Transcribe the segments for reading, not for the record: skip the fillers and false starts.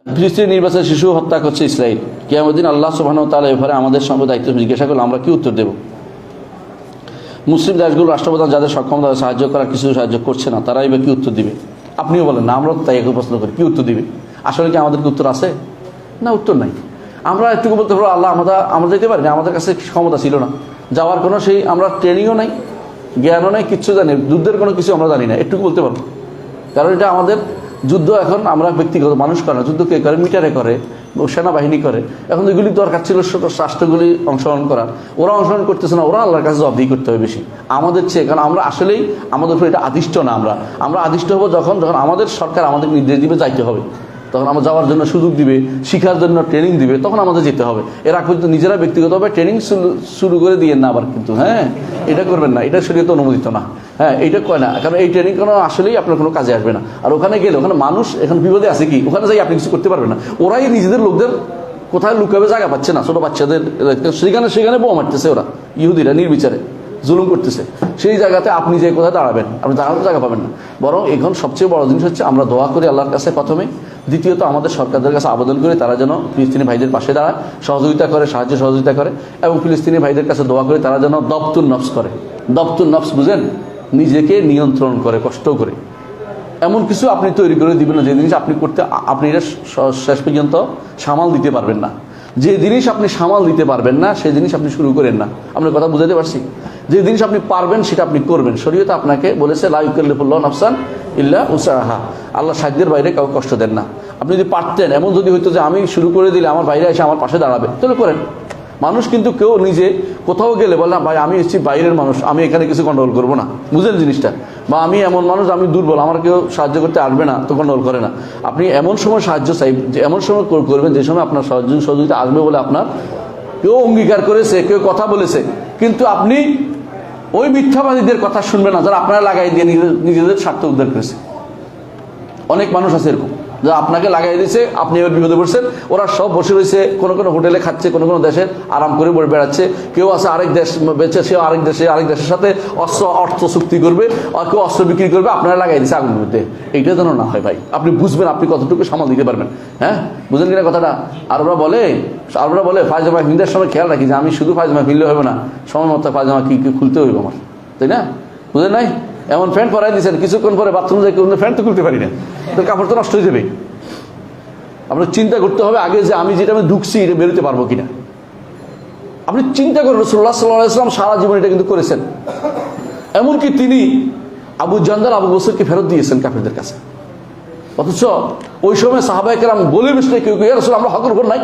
ফিলিস্তিনি নির্বাচনে শিশু হত্যা করছে ইসরায়েল। কিয়ামতের দিন আল্লাহ সুবহানাহু ওয়া তাআলা এবারে আমাদের সঙ্গে দায়িত্ব জিজ্ঞাসা করলে আমরা কি উত্তর দেব? মুসলিম দেশগুলো রাষ্ট্রপ্রধান যাদের সক্ষমতা সাহায্য করার কিছু সাহায্য করছে না, তারাই বা কি উত্তর দিবে? আপনিও বলেন না, আমরাও তাই একই প্রশ্ন করি, কি উত্তর দিবে? আসলে কি আমাদের উত্তর আছে? না, উত্তর নাই। আমরা একটুকু বলতে পারবো আল্লাহ আমরা যেতে পারি না, আমাদের কাছে ক্ষমতা ছিল না যাওয়ার, কোনো সেই আমরা ট্রেনিংও নাই, জ্ঞানও নাই, কিচ্ছু জানি, যুদ্ধের কোনো কিছু আমরা জানি না, একটুকু বলতে পারবো। কারণ এটা আমাদের যুদ্ধ এখন আমরা ব্যক্তিগত মানুষ করে না, যুদ্ধ কে করে? মিটারে করে, সেনাবাহিনী করে। এখন এগুলি দরকার ছিল রাষ্ট্রগুলি অংশগ্রহণ করার, ওরা অংশগ্রহণ করতেছে না, ওরা আল্লাহর কাছে জবাবদিহি করতে হবে বেশি আমাদের চেয়ে। কারণ আমরা আসলেই আমাদের উপর এটা আদিষ্ট না, আমরা আদিষ্ট হবো যখন আমাদের সরকার আমাদের নির্দেশ দিবে যাইতে হবে, তখন আমরা যাওয়ার জন্য সুযোগ দিবে, শিখার জন্য ট্রেনিং দিবে, তখন আমাদের যেতে হবে। এর আগে পর্যন্ত নিজেরা ব্যক্তিগতভাবে ট্রেনিং শুরু করে দিয়েন না আবার, কিন্তু হ্যাঁ এটা করবেন না, এটা শরীয়তে অনুমোদিত না। হ্যাঁ, এইটা কয় না, কারণ এই ট্রেনিং কোনো আসলেই আপনার কোনো কাজে আসবে না। আর ওখানে গেলে ওখানে মানুষ এখন বিপদে আছে, কি ওখানে যাই আপনি কিছু করতে পারবেন না। ওরাই নিজেদের লোকদের কোথায় লুকাবে জায়গা পাচ্ছে না, ছোটো বাচ্চাদের সেখানে বোমা মারতেছে ওরা, ইহুদিরা নির্বিচারে জুলুম করতেছে। সেই জায়গাতে আপনি যে কোথায় দাঁড়াবেন? আপনি দাঁড়ানোর জায়গা পাবেন না। বরং এখন সবচেয়ে বড় জিনিস হচ্ছে আমরা দোয়া করি আল্লাহর কাছে প্রথমে, দ্বিতীয়ত আমাদের সরকারদের কাছে আবেদন করি তারা যেন ফিলিস্তিনি ভাইদের পাশে দাঁড়ায়, সহযোগিতা করে, সাহায্য সহযোগিতা করে। এবং ফিলিস্তিনি ভাইদের কাছে দোয়া করি তারা যেন দবতুন নফস করে। দবতুন নফস বুঝেন? নিজেকে নিয়ন্ত্রণ করে, কষ্ট করে এমন কিছু আপনি তৈরি করে দিবেন না যে জিনিস আপনি করতে আপনি এটা শেষ পর্যন্ত সামাল দিতে পারবেন না। যে জিনিস আপনি সামাল দিতে পারবেন না সেই জিনিস আপনি শুরু করেন না। আপনার কথা বুঝাতে পারছি? যে জিনিস আপনি পারবেন সেটা আপনি করবেন। শরীয়ত আপনাকে বলেছে লা ইউকাল্লিফুল্লাহু নাফসান ইল্লা উসআহা, আল্লাহ সাধ্যের বাইরে কাউকে কষ্ট দেন না। আপনি যদি পারতেন, এমন যদি হইতো যে আমি শুরু করে দিলে আমার বাইরে এসে আমার পাশে দাঁড়াবে, তাহলে করেন। মানুষ কিন্তু কেউ নিজে কোথাও গেলে বলে না ভাই আমি এসেছি বাইরের মানুষ, আমি এখানে কিছু কন্ট্রোল করবো না, বুঝেন জিনিসটা? বা আমি এমন মানুষ, আমি দুর্বল, আমার কেউ সাহায্য করতে আসবে না, তো কন্ট্রোল করে না। আপনি এমন সময় সাহায্য চাই, যে এমন সময় করবেন যে সময় আপনার সহযোগিতা আসবে বলে আপনার কেউ অঙ্গীকার করেছে, কেউ কথা বলেছে, কিন্তু আপনি ওই মিথ্যাবাদীদের কথা শুনবেন না যারা আপনারা লাগাই দিয়ে নিজেদের স্বার্থ উদ্ধার করেছে। অনেক মানুষ আছে এরকম, যা আপনাকে লাগাই দিয়েছে, আপনি এবার বিপদে পড়ছেন, ওরা সব বসে রয়েছে, কোনো কোনো হোটেলে খাচ্ছে, কোনো কোনো দেশে আরাম করে বেড়াচ্ছে। কেউ আছে আরেক দেশ বেঁচে, সে আরেক দেশের সাথে অর্থ চুক্তি করবে, আর কেউ অস্ত্র বিক্রি করবে, আপনারা লাগাই দিচ্ছে আগুন মধ্যে। এইটা যেন না হয় ভাই। আপনি বুঝবেন আপনি কতটুকু সামাল দিতে পারবেন। হ্যাঁ, বুঝলেন কিনা কথাটা? আর ওরা বলে পায়জামা ফিনদের সময় খেয়াল রাখি যে আমি শুধু পায়জামা ফিনলে হবে না, সময় মতো পায়জামা কি খুলতে হইব আমার, তাই না? বুঝলেন নাই? এমন প্যান্ট পরাই দিচ্ছেন, কিছুক্ষণ পরে বাথরুম যাই প্যান্ট তো খুলতে পারি না, তো কাপড় তো নষ্ট হয়ে যাবে। আপনার চিন্তা করতে হবে আগে যে আমি যেটা আমি ঢুকছি এটা বেরোতে পারবো কিনা। আপনি চিন্তা করুন, রাসূলুল্লাহ সাল্লাল্লাহু আলাইহি ওয়াসাল্লাম সারা জীবন এটা কিন্তু করেছেন। এমনকি তিনি আবু জান্দাল আবু বসরকে ফেরত দিয়েছেন কাফেরদের কাছে। অথচ ওই সময় সাহাবায়ে কেরাম বলে বসলে কেউ ইয়া রাসূল আমরা হকের উপর নাই,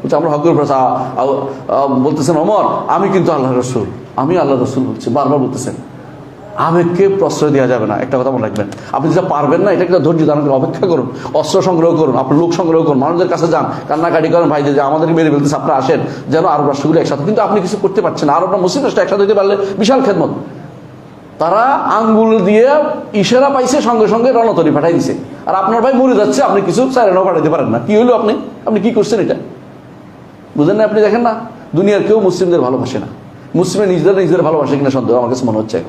বলছে আমরা হকের উপর। বলতেছেন ওমর আমি কিন্তু আল্লাহর রাসূল, আমি আল্লাহর রাসূল বলছি, বারবার বলতেছেন। আবেগকে প্রশ্রয় দেওয়া যাবে না, একটা কথা মনে রাখবেন। আপনি যেটা পারবেন না এটা একটা ধৈর্য ধারণ করে অপেক্ষা করুন, অস্ত্র সংগ্রহ করুন, আপনার লোক সংগ্রহ করুন, মানুষদের কাছে যান, কান্নাকাটি করেন, ভাই যে আমাদেরকে মেরে ফেলতেছে, আপনারা আসেন, যেন আরব রাষ্ট্রগুলো একসাথে। কিন্তু আপনি কিছু করতে পারছেন না। আরবরা মুসলিম রাষ্ট্র একসাথে হতে পারলে বিশাল খেদমত। তারা আঙ্গুল দিয়ে ইশারা পাইছে, সঙ্গে সঙ্গে রণতরী পাঠাই দিছে। আর আপনার ভাই মরে যাচ্ছে, আপনি কিছু সাইরেনও পাঠাইতে পারেন না। কি হলো আপনি কি করছেন? এটা বুঝেন না? আপনি দেখেন না, দুনিয়ার কেউ মুসলিমদের ভালোবাসে না। মুসলিমরা নিজেদের ভালোবাসে কিনা সন্দেহ আমার কাছে মনে হচ্ছে।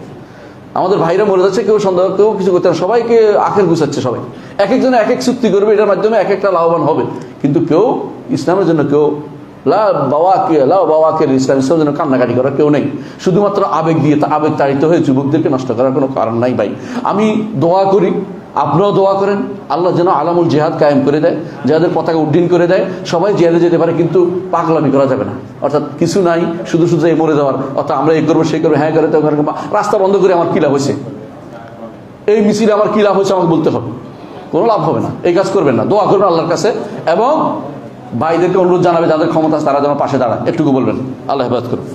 আমাদের ভাইরা মরে যাচ্ছে, কেউ সন্দেহ, কেউ কিছু করতে না, সবাইকে আখের গুছাচ্ছে। সবাই এক একজনে এক এক চুক্তি করবে, এটার মাধ্যমে এক একটা লাভবান হবে। কিন্তু কেউ ইসলামের জন্য কেউ ইসলামের জন্য কান্নাকাটি করার কেউ নেই। শুধুমাত্র আবেগ দিয়ে আবেগ তাড়িত হয়ে যুবকদেরকে নষ্ট করার কোনো কারণ নাই ভাই। আমি দোয়া করি, আপনারাও দোয়া করেন, আল্লাহ যেন আলামুল জিহাদ কায়েম করে দেয়, জিহাদের পতাকা উড্ডীন করে দেয়, সবাই জিহাদে যেতে পারে। কিন্তু পাগলামি করা যাবে না, অর্থাৎ কিছু নাই শুধু এই মরে যাওয়ার, অর্থাৎ আমরা এই করবো সেই করবো, হ্যাঁ করে রাস্তা বন্ধ করে আমার কী লাভ হয়েছে, এই মিছিলে আমার কী লাভ হয়েছে আমাকে বলতে হবে, কোনো লাভ হবে না। এই কাজ করবেন না, দোয়া করবেন আল্লাহর কাছে। এবং ভাইদেরকে অনুরোধ জানাবে যাদের ক্ষমতা তারা যেন পাশে দাঁড়ায়, একটুকু বলবেন। আল্লাহ হেফাজত করুন।